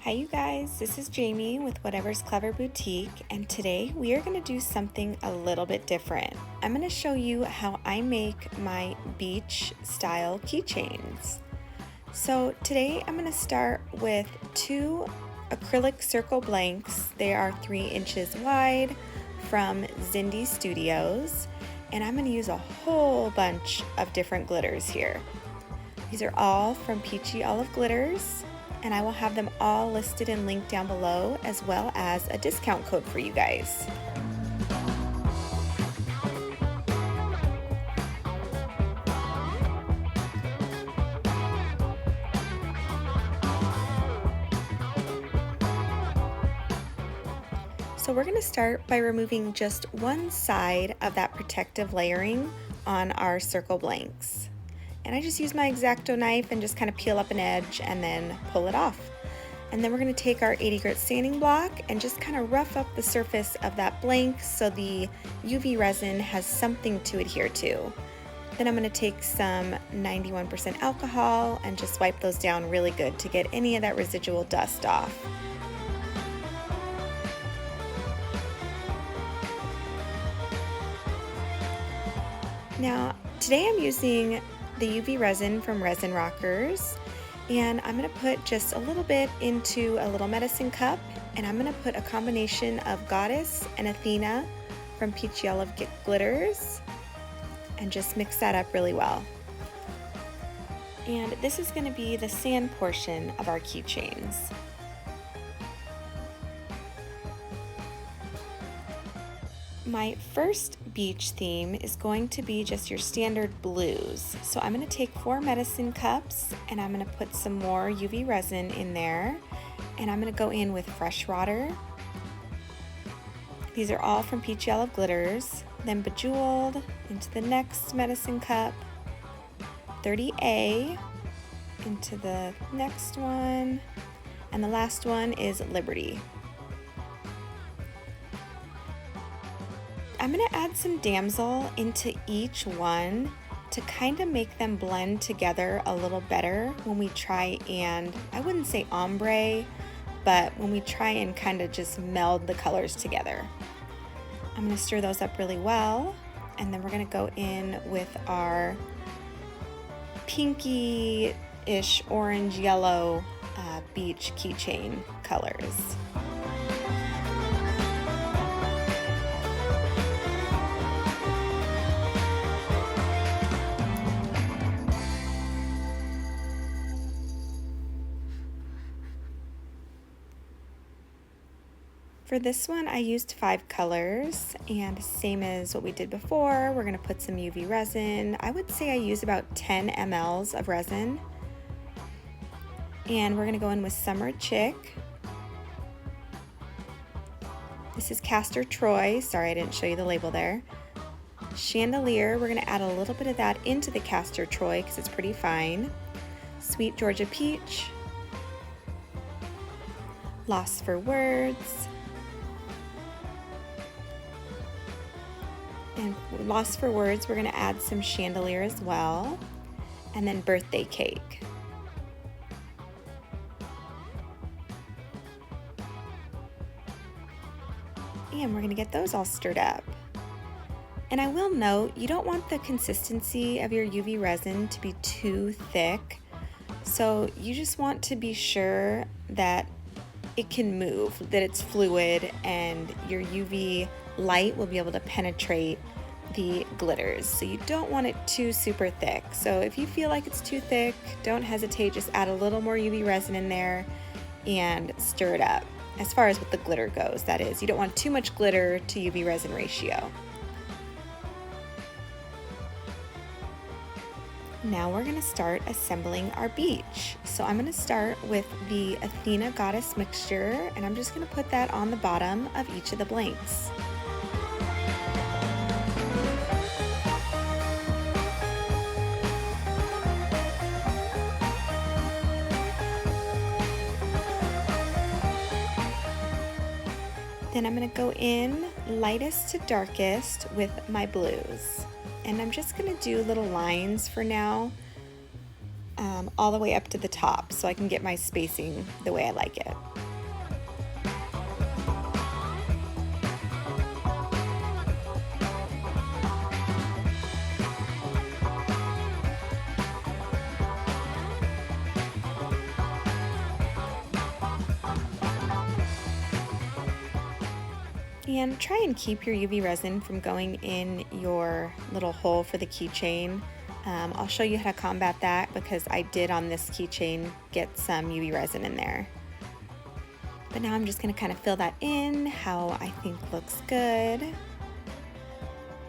Hi you guys, this is Jamie with Whatever's Clever Boutique, and today we are going to do something a little bit different. I'm going to show you how I make my beach style keychains. So today I'm going to start with two acrylic circle blanks. They are 3 inches wide from Zindi Studios, and I'm going to use a whole bunch of different glitters here. These are all from Peachy Olive Glitters, and I will have them all listed and linked down below, as well as a discount code for you guys. So we're going to start by removing just one side of that protective layering on our circle blanks. And I just use my X-Acto knife and just kind of peel up an edge and then pull it off. And then we're going to take our 80 grit sanding block and just kind of rough up the surface of that blank so the UV resin has something to adhere to. Then I'm going to take some 91% alcohol and just wipe those down really good to get any of that residual dust off. Now, today I'm using the UV resin from Resin Rockers, and I'm going to put just a little bit into a little medicine cup, and I'm going to put a combination of Goddess and Athena from Peachy Olive Glitters and just mix that up really well. And this is going to be the sand portion of our keychains. My first beach theme is going to be just your standard blues. So I'm going to take 4 medicine cups and I'm going to put some more UV resin in there, and I'm going to go in with fresh water. These are all from Peachy Olive Glitters. Then Bejeweled into the next medicine cup, 30A into the next one, and the last one is Liberty. I'm going to add some damsel into each one to kind of make them blend together a little better when we try and, I wouldn't say ombre, but when we try and kind of just meld the colors together. I'm going to stir those up really well, and then we're going to go in with our pinky-ish orange-yellow beach keychain colors. For this one, I used 5 colors, and same as what we did before, we're going to put some UV resin. I would say I use about 10 mLs of resin. And we're going to go in with Summer Chick. This is Castor Troy. Sorry, I didn't show you the label there. Chandelier, we're going to add a little bit of that into the Castor Troy because it's pretty fine. Sweet Georgia Peach. Lost for Words. And Lost for Words, we're going to add some chandelier as well, and then Birthday Cake. And we're going to get those all stirred up. And I will note, you don't want the consistency of your UV resin to be too thick, so you just want to be sure that it can move, that it's fluid, and your UV light will be able to penetrate the glitters. So you don't want it too super thick. So if you feel like it's too thick, don't hesitate, just add a little more UV resin in there and stir it up. As far as what the glitter goes, that is, you don't want too much glitter to UV resin ratio. Now we're going to start assembling our beach. So I'm going to start with the Athena Goddess mixture, and I'm just going to put that on the bottom of each of the blanks. Then I'm going to go in lightest to darkest with my blues. And I'm just going to do little lines for now all the way up to the top so I can get my spacing the way I like it. And try and keep your UV resin from going in your little hole for the keychain. I'll show you how to combat that because I did on this keychain get some UV resin in there. But now I'm just going to kind of fill that in how I think looks good.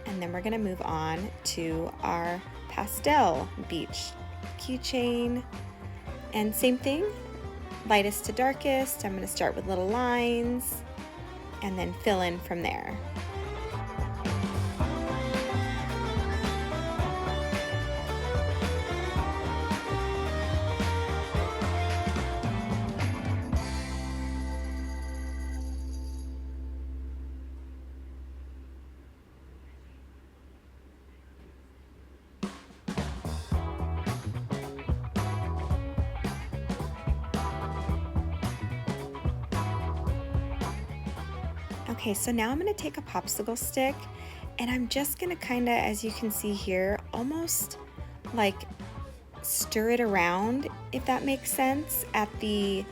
And then we're going to move on to our pastel beach keychain. And same thing, lightest to darkest. I'm going to start with little lines and then fill in from there. Okay, so now I'm going to take a popsicle stick and I'm just going to kind of, as you can see here, almost like stir it around, if that makes sense, at the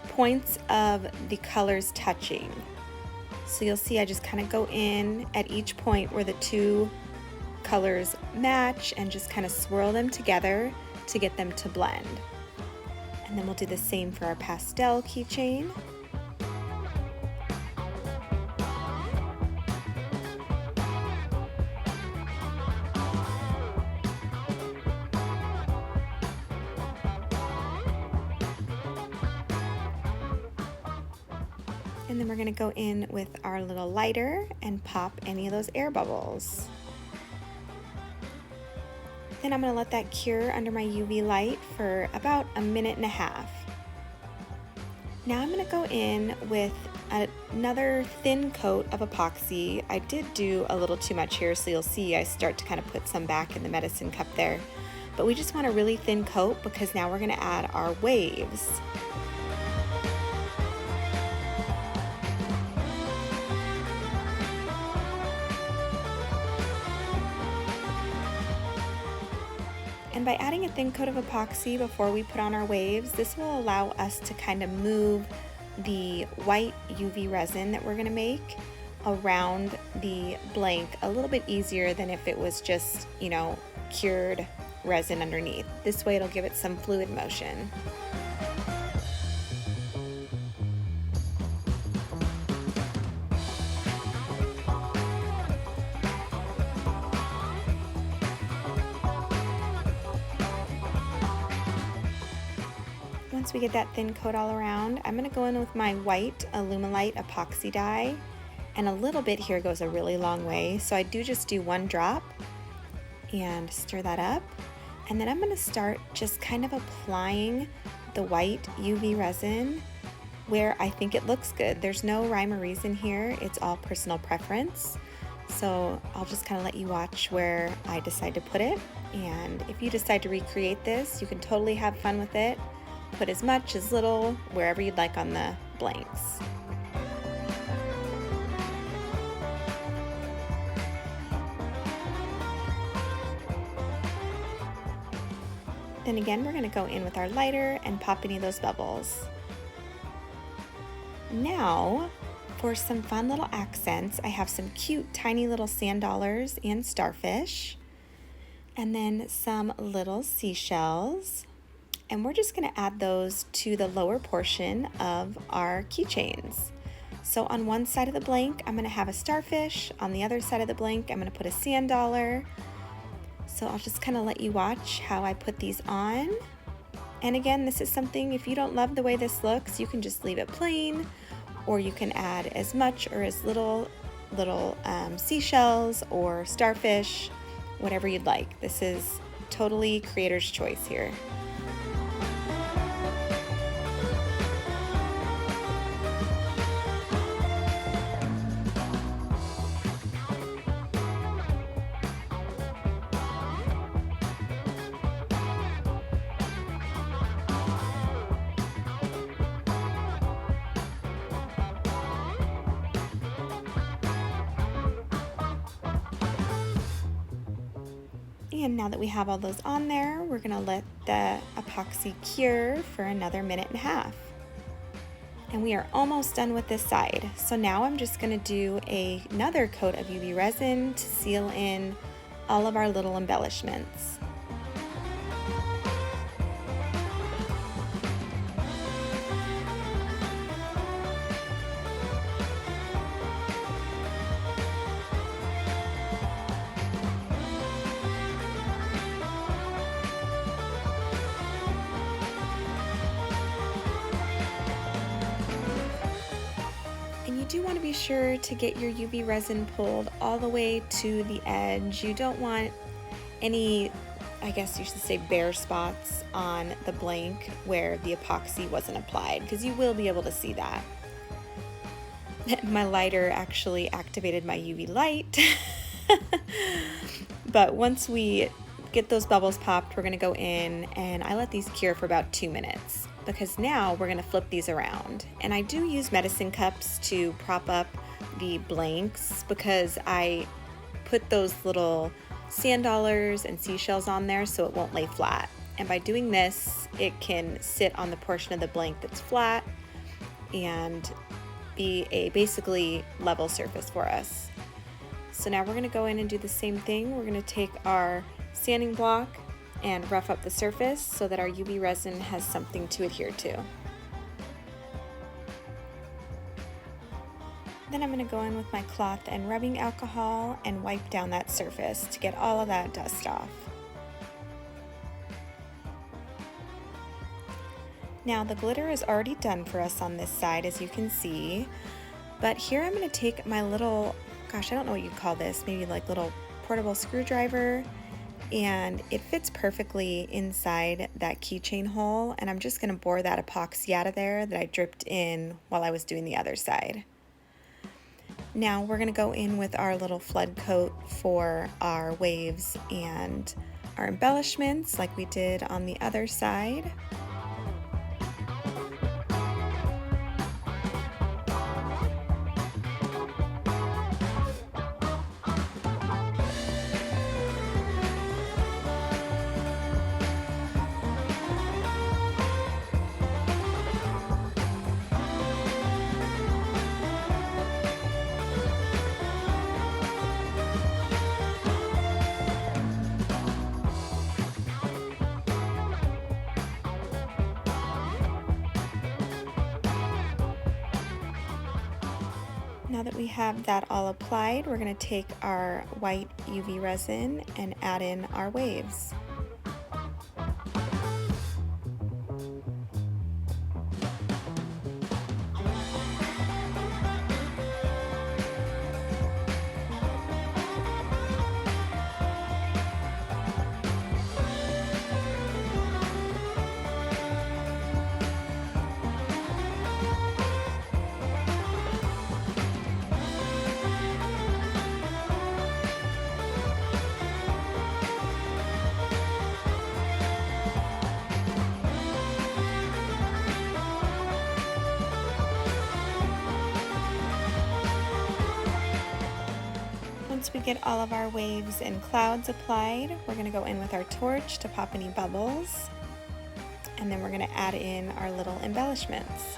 points of the colors touching. So you'll see I just kind of go in at each point where the two colors match and just kind of swirl them together to get them to blend. And then we'll do the same for our pastel keychain. And then we're going to go in with our little lighter and pop any of those air bubbles. Then I'm going to let that cure under my UV light for about a minute and a half. Now I'm going to go in with another thin coat of epoxy. I did do a little too much here, so you'll see I start to kind of put some back in the medicine cup there. But we just want a really thin coat because now we're going to add our waves. And by adding a thin coat of epoxy before we put on our waves, this will allow us to kind of move the white UV resin that we're going to make around the blank a little bit easier than if it was just, you know, cured resin underneath. This way it'll give it some fluid motion. Once we get that thin coat all around, I'm going to go in with my white Alumilite epoxy dye, and a little bit here goes a really long way, so I just do one drop and stir that up, and then I'm going to start just kind of applying the white UV resin where I think it looks good. There's no rhyme or reason here, it's all personal preference, so I'll just kind of let you watch where I decide to put it. And if you decide to recreate this, you can totally have fun with it. Put as much, as little, wherever you'd like on the blanks. Then again, we're going to go in with our lighter and pop any of those bubbles. Now, for some fun little accents, I have some cute tiny little sand dollars and starfish, and then some little seashells. And we're just going to add those to the lower portion of our keychains. So on one side of the blank, I'm going to have a starfish. On the other side of the blank, I'm going to put a sand dollar. So I'll just kind of let you watch how I put these on. And again, this is something, if you don't love the way this looks, you can just leave it plain, or you can add as much or as little seashells or starfish, whatever you'd like. This is totally creator's choice here. And now that we have all those on there, we're gonna let the epoxy cure for another minute and a half. And we are almost done with this side. So now I'm just gonna do another coat of UV resin to seal in all of our little embellishments. You want to be sure to get your UV resin pulled all the way to the edge. You don't want any, I guess you should say, bare spots on the blank where the epoxy wasn't applied, because you will be able to see that. My lighter actually activated my UV light. But once we get those bubbles popped, we're going to go in and I let these cure for about 2 minutes. Because now we're going to flip these around. And I do use medicine cups to prop up the blanks because I put those little sand dollars and seashells on there so it won't lay flat. And by doing this, it can sit on the portion of the blank that's flat and be a basically level surface for us. So now we're going to go in and do the same thing. We're going to take our sanding block and rough up the surface so that our UV resin has something to adhere to. Then I'm going to go in with my cloth and rubbing alcohol and wipe down that surface to get all of that dust off. Now the glitter is already done for us on this side, as you can see, but here I'm going to take my little, gosh, I don't know what you'd call this, maybe like little portable screwdriver, and it fits perfectly inside that keychain hole, and I'm just going to bore that epoxy out of there that I dripped in while I was doing the other side. Now we're going to go in with our little flood coat for our waves and our embellishments like we did on the other side. Now that we have that all applied, we're going to take our white UV resin and add in our waves. Once we get all of our waves and clouds applied, we're going to go in with our torch to pop any bubbles, and then we're going to add in our little embellishments.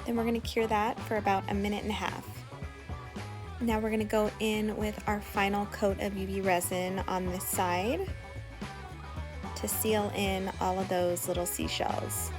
Then we're going to cure that for about a minute and a half. Now we're going to go in with our final coat of UV resin on this side to seal in all of those little seashells.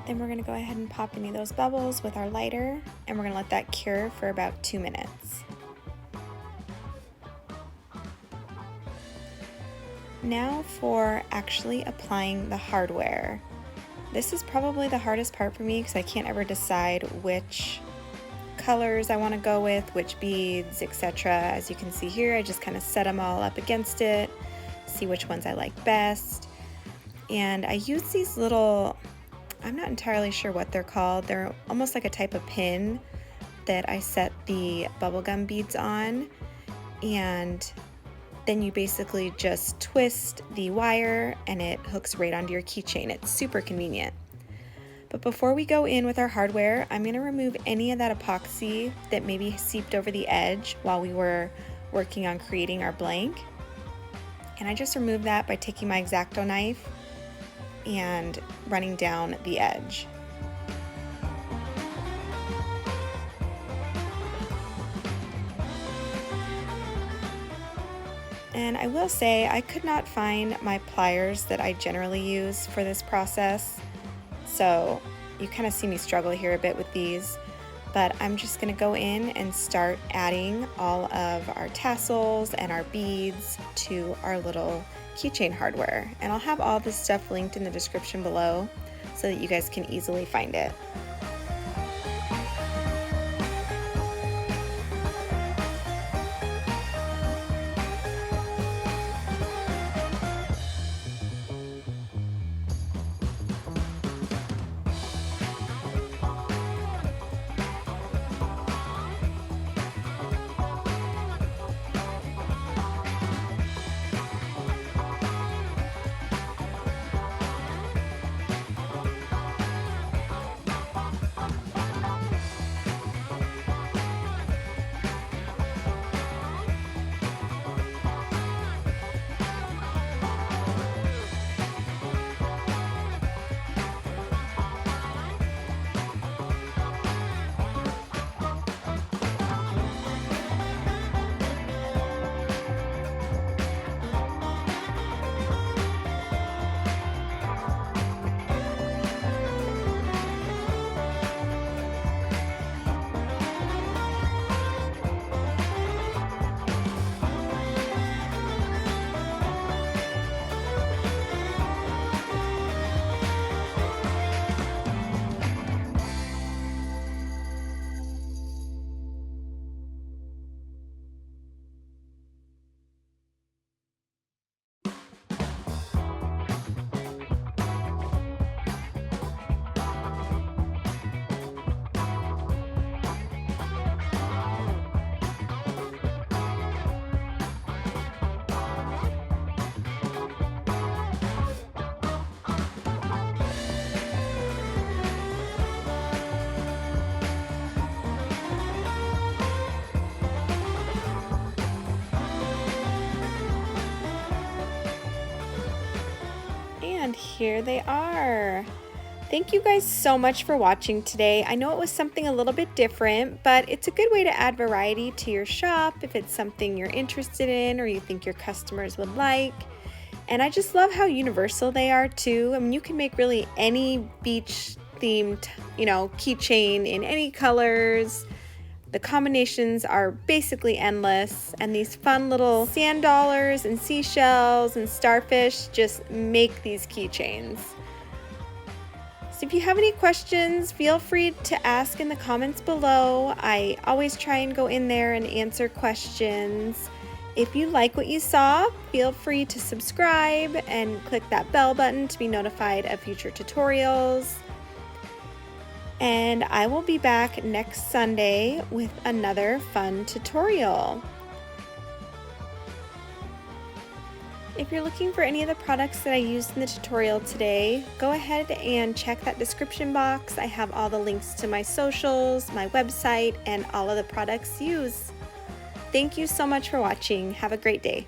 Then we're going to go ahead and pop any of those bubbles with our lighter, and we're going to let that cure for about 2 minutes. Now for actually applying the hardware. This is probably the hardest part for me because I can't ever decide which colors I want to go with, which beads, etc. As you can see here, I just kind of set them all up against it, see which ones I like best. And I use these little, I'm not entirely sure what they're called. They're almost like a type of pin that I set the bubblegum beads on, and then you basically just twist the wire and it hooks right onto your keychain. It's super convenient. But before we go in with our hardware, I'm going to remove any of that epoxy that maybe seeped over the edge while we were working on creating our blank. And I just remove that by taking my X-Acto knife and running down the edge. And I will say I could not find my pliers that I generally use for this process, so you kind of see me struggle here a bit with these, but I'm just going to go in and start adding all of our tassels and our beads to our little keychain hardware. And I'll have all this stuff linked in the description below so that you guys can easily find it. And here they are. Thank you guys so much for watching today. I know it was something a little bit different, but it's a good way to add variety to your shop if it's something you're interested in or you think your customers would like. And I just love how universal they are too. I mean, you can make really any beach themed, keychain in any colors. The combinations are basically endless, and these fun little sand dollars and seashells and starfish just make these keychains. So if you have any questions, feel free to ask in the comments below. I always try and go in there and answer questions. If you like what you saw, feel free to subscribe and click that bell button to be notified of future tutorials. And I will be back next Sunday with another fun tutorial. If you're looking for any of the products that I used in the tutorial today, go ahead and check that description box. I have all the links to my socials, my website, and all of the products used. Thank you so much for watching. Have a great day.